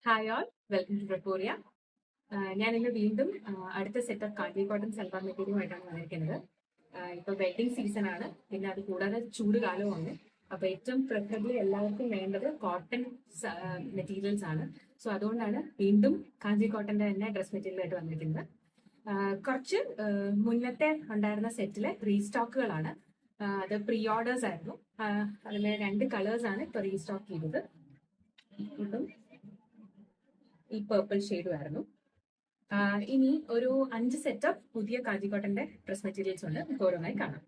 Hi all, welcome to Praporia. ഞാൻ ഇന്ന് വീണ്ടും അടുത്ത set of Kanchi cotton salwar മെറ്റീരിയലുമായിട്ടാണ് വന്നിരിക്കുന്നത്. ഇപ്പോൾ വെഡിങ് സീസൺ ആണ്, പിന്നെ അത് കൂടാതെ ചൂട് കാലവുമാണ്. അപ്പോൾ ഏറ്റവും പ്രിഫറബിളി എല്ലാവർക്കും വേണ്ടത് കോട്ടൺ മെറ്റീരിയൽസ് ആണ്. സോ അതുകൊണ്ടാണ് വീണ്ടും കാഞ്ചി കോട്ടന്റെ തന്നെ ഡ്രസ് മെറ്റീരിയലായിട്ട് വന്നിരിക്കുന്നത്. കുറച്ച് മുന്നത്തെ ഉണ്ടായിരുന്ന സെറ്റിലെ റീസ്റ്റോക്കുകളാണ്. അത് പ്രീ ഓർഡേഴ്സ് ആയിരുന്നു. അതിൽ 2 കളേഴ്സ് ആണ് ഇപ്പോൾ റീസ്റ്റോക്ക് ചെയ്തത്. ഇപ്പം ഈ പേർപ്പിൾ ഷെയ്ഡും ആയിരുന്നു. ഇനി ഒരു 5 സെറ്റപ്പ് പുതിയ കാഞ്ചിക്കോട്ടന്റെ ഡ്രസ് മെറ്റീരിയൽസ് ഉണ്ട്, നമുക്ക് ഓരോന്നായി കാണാം.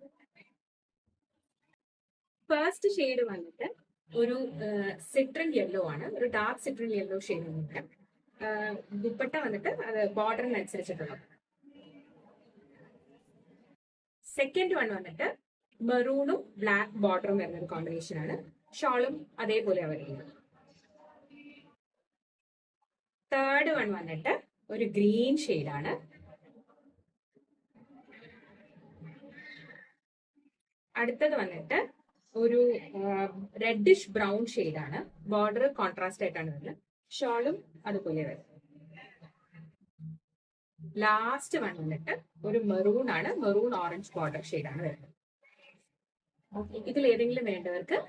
ഫസ്റ്റ് ഷെയ്ഡ് വന്നിട്ട് ഒരു സിട്രൺ യെല്ലോ ആണ്, ഒരു ഡാർക്ക് സിട്രൺ യെല്ലോ ഷെയ്ഡ് വന്നിട്ട് ദുപ്പട്ട വന്നിട്ട് അത് ബോർഡറിനനുസരിച്ചിട്ടുള്ളത്. സെക്കൻഡ് വൺ വന്നിട്ട് മെറൂണും ബ്ലാക്ക് ബോർഡറും വരുന്ന ഒരു കോമ്പിനേഷൻ ആണ്. ഷോളും അതേപോലെ വരുന്നത്. തേർഡ് വൺ വന്നിട്ട് ഒരു ഗ്രീൻ ഷെയ്ഡാണ്. അടുത്തത് വന്നിട്ട് ഒരു റെഡിഷ് ബ്രൗൺ ഷെയ്ഡാണ്. ബോർഡർ കോൺട്രാസ്റ്റ് ആയിട്ടാണ് വരുന്നത്. ഷോളും അതുപോലെ വരും. ലാസ്റ്റ് വൺ വന്നിട്ട് ഒരു മെറൂൺ ആണ്, മെറൂൺ ഓറഞ്ച് ബോർഡർ ഷെയ്ഡാണ് വരുന്നത്. ഇതിൽ ഏതെങ്കിലും വേണ്ടവർക്ക്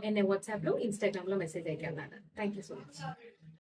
എന്നെ വാട്സാപ്പിലോ ഇൻസ്റ്റാഗ്രാമിലോ മെസ്സേജ് അയക്കാവുന്നതാണ്. Thank you so much.